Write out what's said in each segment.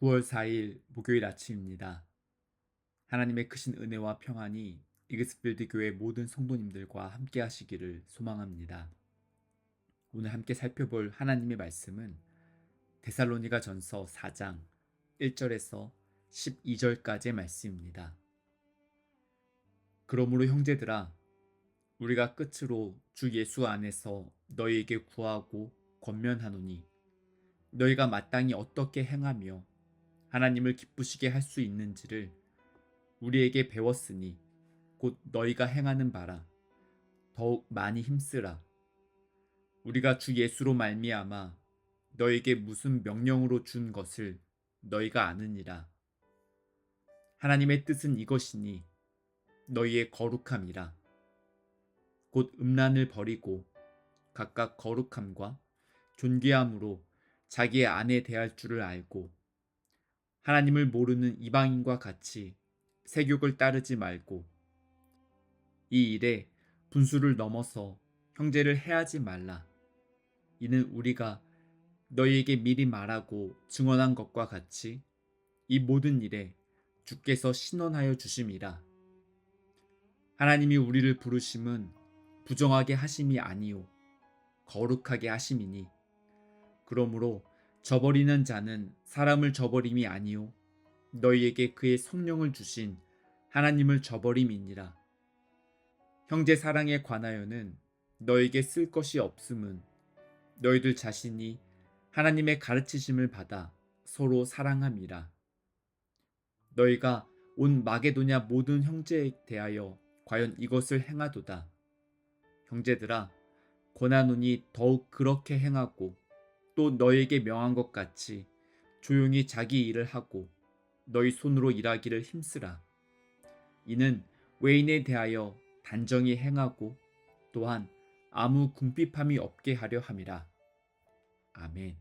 9월 4일 목요일 아침입니다. 하나님의 크신 은혜와 평안이 이그스필드 교회 모든 성도님들과 함께 하시기를 소망합니다. 오늘 함께 살펴볼 하나님의 말씀은 데살로니가 전서 4장 1절에서 12절까지의 말씀입니다. 그러므로 형제들아, 우리가 끝으로 주 예수 안에서 너희에게 구하고 권면하노니 너희가 마땅히 어떻게 행하며 하나님을 기쁘시게 할 수 있는지를 우리에게 배웠으니 곧 너희가 행하는 바라 더욱 많이 힘쓰라. 우리가 주 예수로 말미암아 너희에게 무슨 명령으로 준 것을 너희가 아느니라. 하나님의 뜻은 이것이니 너희의 거룩함이라. 곧 음란을 버리고 각각 거룩함과 존귀함으로 자기의 아내 대할 줄을 알고 하나님을 모르는 이방인과 같이 세욕을 따르지 말고 이 일에 분수를 넘어서 형제를 해하지 말라. 이는 우리가 너희에게 미리 말하고 증언한 것과 같이 이 모든 일에 주께서 신원하여 주심이라. 하나님이 우리를 부르심은 부정하게 하심이 아니요 거룩하게 하심이니 그러므로 저버리는 자는 사람을 저버림이 아니요 너희에게 그의 성령을 주신 하나님을 저버림이니라. 형제 사랑에 관하여는 너에게 쓸 것이 없음은 너희들 자신이 하나님의 가르치심을 받아 서로 사랑함이라. 너희가 온 마게도냐 모든 형제에 대하여 과연 이것을 행하도다. 형제들아, 권하노니 더욱 그렇게 행하고 또 너희에게 명한 것 같이 조용히 자기 일을 하고 너희 손으로 일하기를 힘쓰라. 이는 외인에 대하여 단정히 행하고 또한 아무 궁핍함이 없게 하려 함이라. 아멘.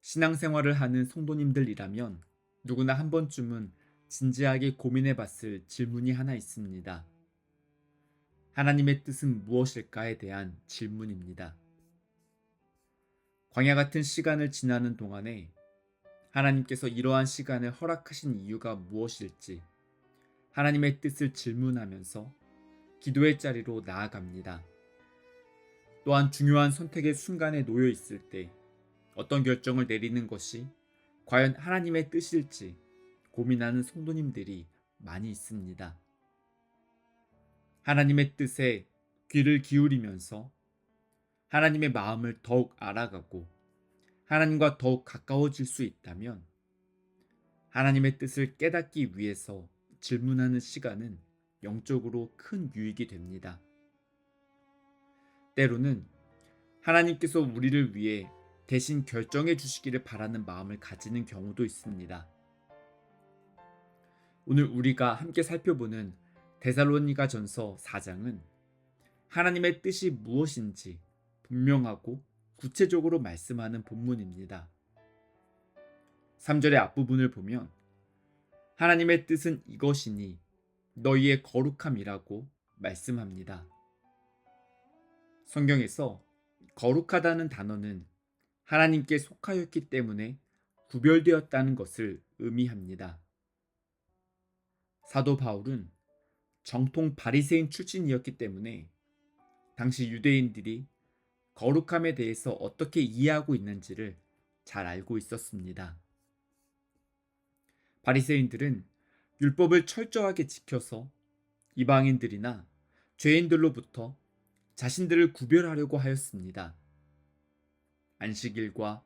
신앙생활을 하는 성도님들이라면 누구나 한 번쯤은 진지하게 고민해 봤을 질문이 하나 있습니다. 하나님의 뜻은 무엇일까에 대한 질문입니다. 광야 같은 시간을 지나는 동안에 하나님께서 이러한 시간을 허락하신 이유가 무엇일지 하나님의 뜻을 질문하면서 기도의 자리로 나아갑니다. 또한 중요한 선택의 순간에 놓여 있을 때 어떤 결정을 내리는 것이 과연 하나님의 뜻일지 고민하는 성도님들이 많이 있습니다. 하나님의 뜻에 귀를 기울이면서 하나님의 마음을 더욱 알아가고 하나님과 더욱 가까워질 수 있다면 하나님의 뜻을 깨닫기 위해서 질문하는 시간은 영적으로 큰 유익이 됩니다. 때로는 하나님께서 우리를 위해 대신 결정해 주시기를 바라는 마음을 가지는 경우도 있습니다. 오늘 우리가 함께 살펴보는 데살로니가 전서 4장은 하나님의 뜻이 무엇인지 분명하고 구체적으로 말씀하는 본문입니다. 3절의 앞부분을 보면 하나님의 뜻은 이것이니 너희의 거룩함이라고 말씀합니다. 성경에서 거룩하다는 단어는 하나님께 속하였기 때문에 구별되었다는 것을 의미합니다. 사도 바울은 정통 바리새인 출신이었기 때문에 당시 유대인들이 거룩함에 대해서 어떻게 이해하고 있는지를 잘 알고 있었습니다. 바리새인들은 율법을 철저하게 지켜서 이방인들이나 죄인들로부터 자신들을 구별하려고 하였습니다. 안식일과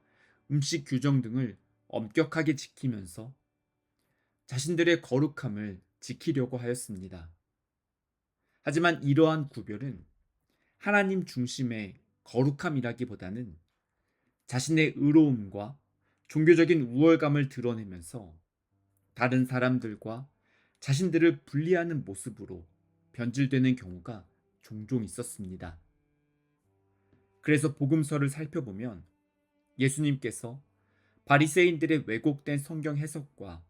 음식 규정 등을 엄격하게 지키면서 자신들의 거룩함을 지키려고 하였습니다. 하지만 이러한 구별은 하나님 중심의 거룩함이라기보다는 자신의 의로움과 종교적인 우월감을 드러내면서 다른 사람들과 자신들을 분리하는 모습으로 변질되는 경우가 종종 있었습니다. 그래서 복음서를 살펴보면 예수님께서 바리새인들의 왜곡된 성경 해석과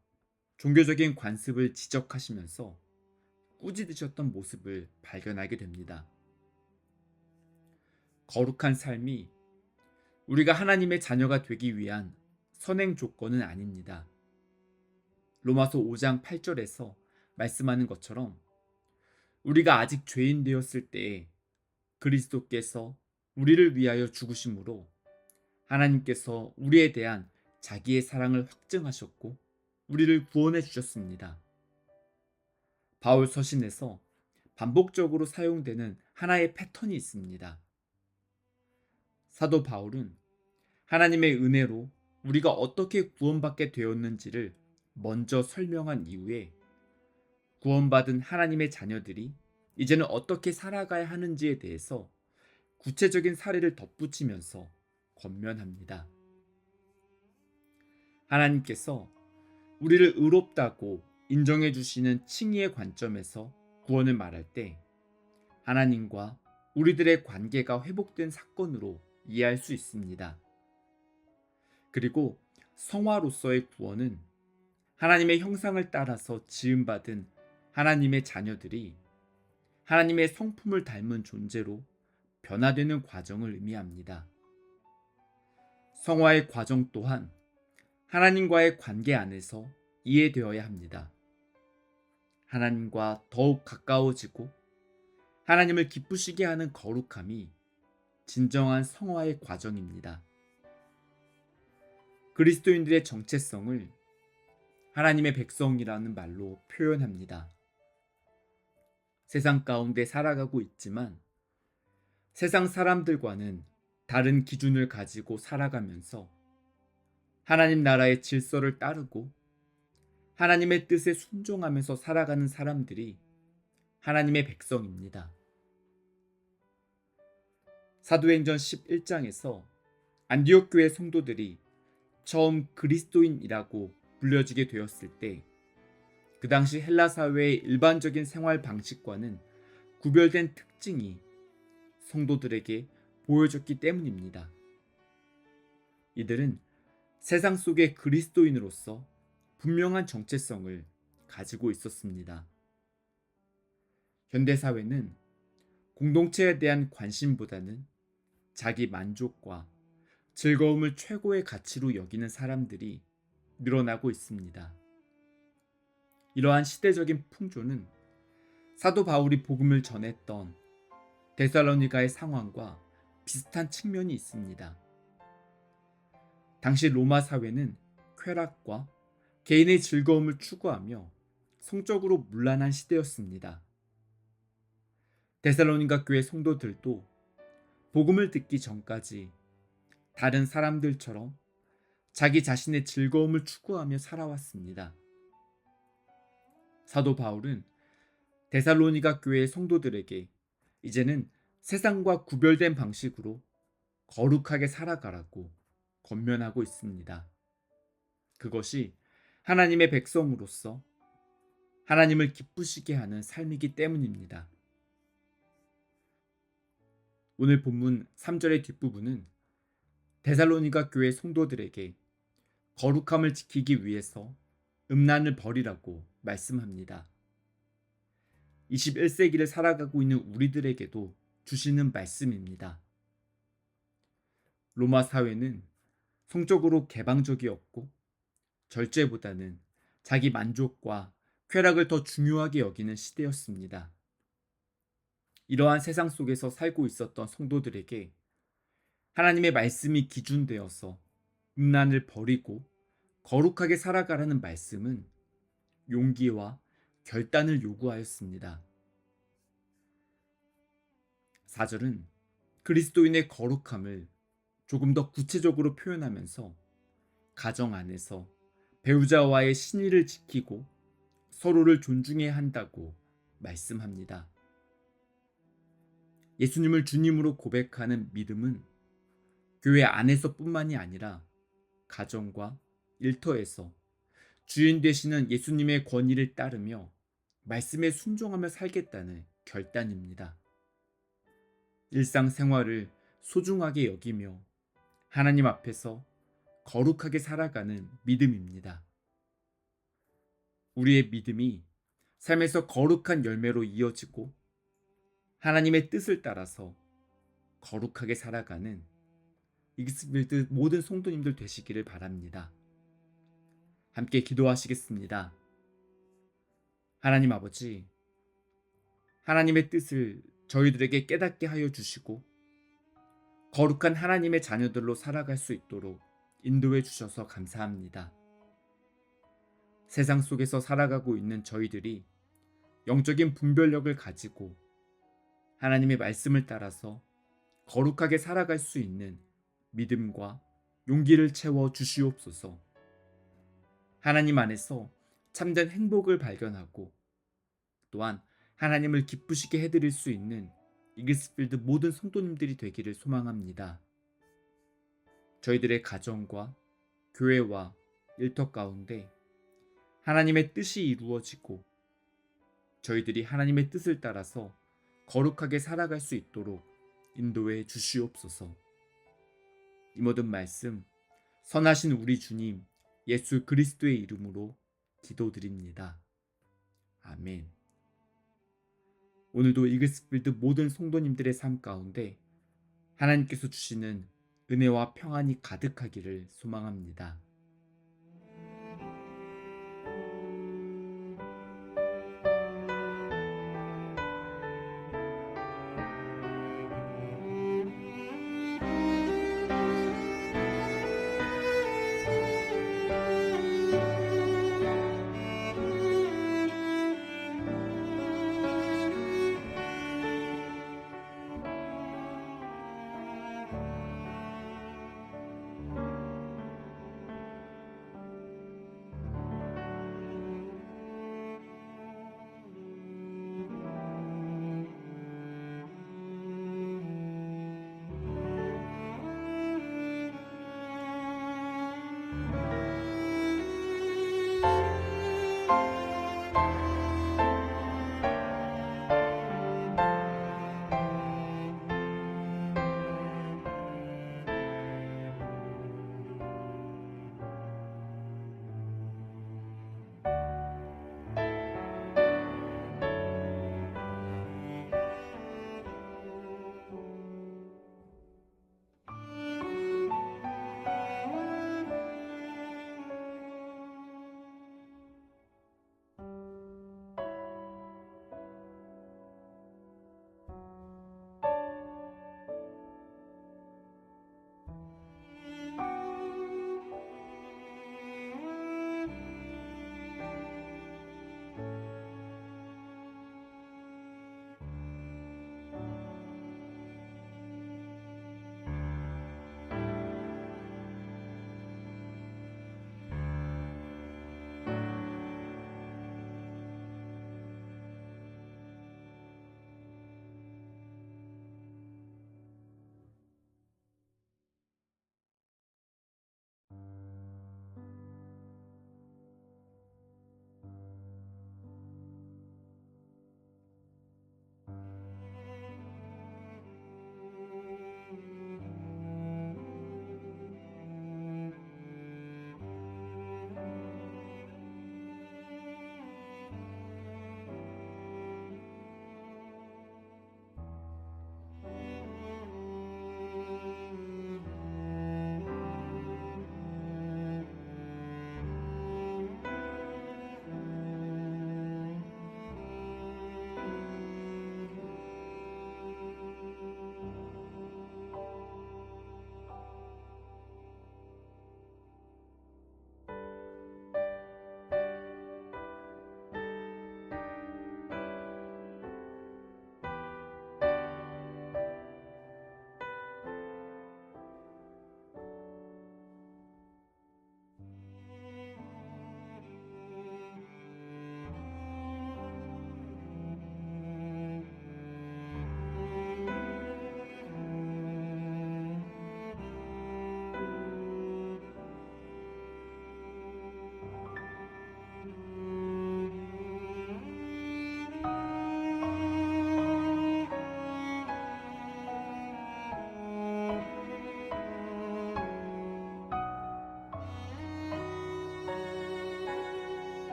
종교적인 관습을 지적하시면서 꾸짖으셨던 모습을 발견하게 됩니다. 거룩한 삶이 우리가 하나님의 자녀가 되기 위한 선행 조건은 아닙니다. 로마서 5장 8절에서 말씀하는 것처럼 우리가 아직 죄인 되었을 때에 그리스도께서 우리를 위하여 죽으심으로 하나님께서 우리에 대한 자기의 사랑을 확증하셨고 우리를 구원해 주셨습니다. 바울 서신에서 반복적으로 사용되는 하나의 패턴이 있습니다. 사도 바울은 하나님의 은혜로 우리가 어떻게 구원받게 되었는지를 먼저 설명한 이후에 구원받은 하나님의 자녀들이 이제는 어떻게 살아가야 하는지에 대해서 구체적인 사례를 덧붙이면서 권면합니다. 하나님께서 우리를 의롭다고 인정해 주시는 칭의의 관점에서 구원을 말할 때 하나님과 우리들의 관계가 회복된 사건으로 이해할 수 있습니다. 그리고 성화로서의 구원은 하나님의 형상을 따라서 지음받은 하나님의 자녀들이 하나님의 성품을 닮은 존재로 변화되는 과정을 의미합니다. 성화의 과정 또한 하나님과의 관계 안에서 이해되어야 합니다. 하나님과 더욱 가까워지고 하나님을 기쁘시게 하는 거룩함이 진정한 성화의 과정입니다. 그리스도인들의 정체성을 하나님의 백성이라는 말로 표현합니다. 세상 가운데 살아가고 있지만 세상 사람들과는 다른 기준을 가지고 살아가면서 하나님 나라의 질서를 따르고 하나님의 뜻에 순종하면서 살아가는 사람들이 하나님의 백성입니다. 사도행전 11장에서 안디옥 교회 성도들이 처음 그리스도인이라고 불려지게 되었을 때 그 당시 헬라 사회의 일반적인 생활 방식과는 구별된 특징이 성도들에게 보여졌기 때문입니다. 이들은 세상 속의 그리스도인으로서 분명한 정체성을 가지고 있었습니다. 현대 사회는 공동체에 대한 관심보다는 자기 만족과 즐거움을 최고의 가치로 여기는 사람들이 늘어나고 있습니다. 이러한 시대적인 풍조는 사도 바울이 복음을 전했던 데살로니가의 상황과 비슷한 측면이 있습니다. 당시 로마 사회는 쾌락과 개인의 즐거움을 추구하며 성적으로 문란한 시대였습니다. 데살로니가 교회 성도들도 복음을 듣기 전까지 다른 사람들처럼 자기 자신의 즐거움을 추구하며 살아왔습니다. 사도 바울은 데살로니가 교회의 성도들에게 이제는 세상과 구별된 방식으로 거룩하게 살아가라고 권면하고 있습니다. 그것이 하나님의 백성으로서 하나님을 기쁘시게 하는 삶이기 때문입니다. 오늘 본문 3절의 뒷부분은 데살로니가 교회 성도들에게 거룩함을 지키기 위해서 음란을 버리라고 말씀합니다. 21세기를 살아가고 있는 우리들에게도 주시는 말씀입니다. 로마 사회는 성적으로 개방적이었고 절제보다는 자기 만족과 쾌락을 더 중요하게 여기는 시대였습니다. 이러한 세상 속에서 살고 있었던 성도들에게 하나님의 말씀이 기준되어서 음란을 버리고 거룩하게 살아가라는 말씀은 용기와 결단을 요구하였습니다. 4절은 그리스도인의 거룩함을 조금 더 구체적으로 표현하면서 가정 안에서 배우자와의 신의를 지키고 서로를 존중해야 한다고 말씀합니다. 예수님을 주님으로 고백하는 믿음은 교회 안에서뿐만이 아니라 가정과 일터에서 주인 되시는 예수님의 권위를 따르며 말씀에 순종하며 살겠다는 결단입니다. 일상생활을 소중하게 여기며 하나님 앞에서 거룩하게 살아가는 믿음입니다. 우리의 믿음이 삶에서 거룩한 열매로 이어지고 하나님의 뜻을 따라서 거룩하게 살아가는 이스빌드 모든 성도님들 되시기를 바랍니다. 함께 기도하시겠습니다. 하나님 아버지, 하나님의 뜻을 저희들에게 깨닫게 하여 주시고 거룩한 하나님의 자녀들로 살아갈 수 있도록 인도해 주셔서 감사합니다. 세상 속에서 살아가고 있는 저희들이 영적인 분별력을 가지고 하나님의 말씀을 따라서 거룩하게 살아갈 수 있는 믿음과 용기를 채워 주시옵소서. 하나님 안에서 참된 행복을 발견하고 또한 하나님을 기쁘시게 해드릴 수 있는 이글스필드 모든 성도님들이 되기를 소망합니다. 저희들의 가정과 교회와 일터 가운데 하나님의 뜻이 이루어지고 저희들이 하나님의 뜻을 따라서 거룩하게 살아갈 수 있도록 인도해 주시옵소서. 이 모든 말씀 선하신 우리 주님 예수 그리스도의 이름으로 기도드립니다. 아멘. 오늘도 이글스필드 모든 성도님들의 삶 가운데 하나님께서 주시는 은혜와 평안이 가득하기를 소망합니다.